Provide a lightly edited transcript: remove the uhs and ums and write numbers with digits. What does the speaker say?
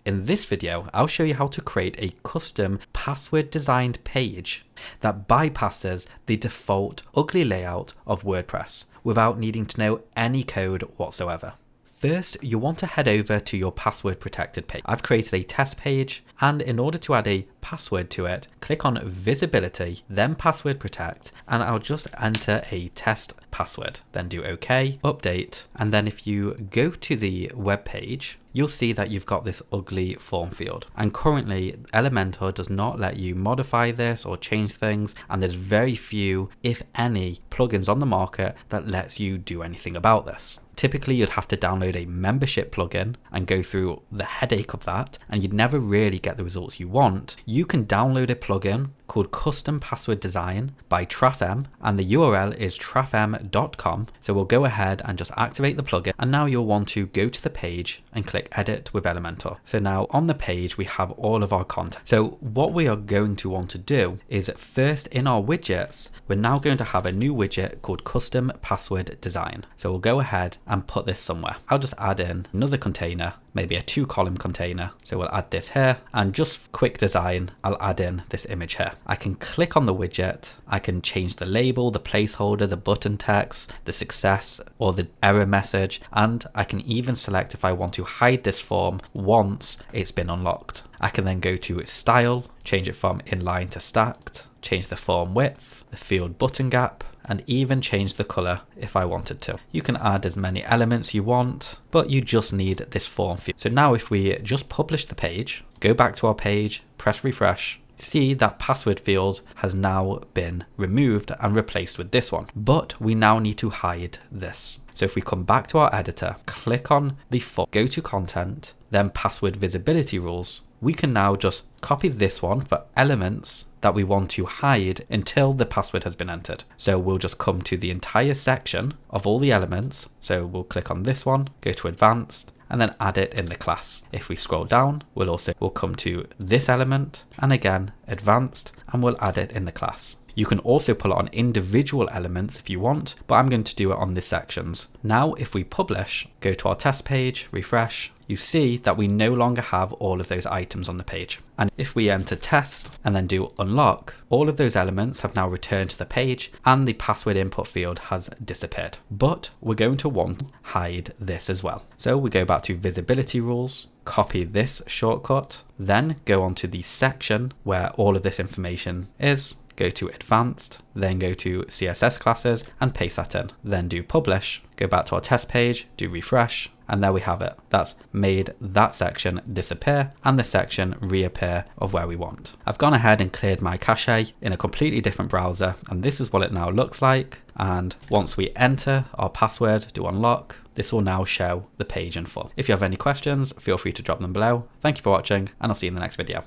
In this video, I'll show you how to create a custom password designed page that bypasses the default ugly layout of WordPress without needing to know any code whatsoever. First, you want to head over to your password protected page. I've created a test page, and in order to add a password to it, click on visibility, then password protect, and I'll just enter a test password, then do OK, update, and then if you go to the web page, you'll see that you've got this ugly form field. And currently Elementor does not let you modify this or change things, and there's very few, if any, plugins on the market that lets you do anything about this. Typically you'd have to download a membership plugin and go through the headache of that, and you'd never really get the results you want. You can download a plugin called Custom Password Design by Trafm, and the URL is trafm.com. So we'll go ahead and just activate the plugin, and now you'll want to go to the page and click edit with Elementor. So now on the page we have all of our content. So what we are going to want to do is first in our widgets, we're now going to have a new widget called Custom Password Design. So we'll go ahead and put this somewhere. I'll just add in another container, maybe a 2-column container. So we'll add this here, and just quick design, I'll add in this image here. I can click on the widget, I can change the label, the placeholder, the button text, the success or the error message, and I can even select if I want to hide this form once it's been unlocked. I can then go to style, change it from inline to stacked, change the form width, the field button gap, and even change the color if I wanted to. You can add as many elements you want, but you just need this form field. So now if we just publish the page, go back to our page, press refresh, see that password field has now been removed and replaced with this one. But we now need to hide this. So if we come back to our editor, click on the form, go to content, then password visibility rules, we can now just copy this one for elements that we want to hide until the password has been entered. So we'll just come to the entire section of all the elements. So we'll click on this one, go to advanced, and then add it in the class. If we scroll down, we'll come to this element, and again, advanced, and we'll add it in the class. You can also pull it on individual elements if you want, but I'm going to do it on the sections. Now, if we publish, go to our test page, refresh, you see that we no longer have all of those items on the page. And if we enter test and then do unlock, all of those elements have now returned to the page and the password input field has disappeared. But we're going to want to hide this as well. So we go back to visibility rules, copy this shortcut, then go on to the section where all of this information is, go to advanced, then go to CSS classes and paste that in. Then do publish, go back to our test page, do refresh, and there we have it. That's made that section disappear and the section reappear of where we want. I've gone ahead and cleared my cache in a completely different browser, and this is what it now looks like. And once we enter our password, do unlock, this will now show the page in full. If you have any questions, feel free to drop them below. Thank you for watching, and I'll see you in the next video.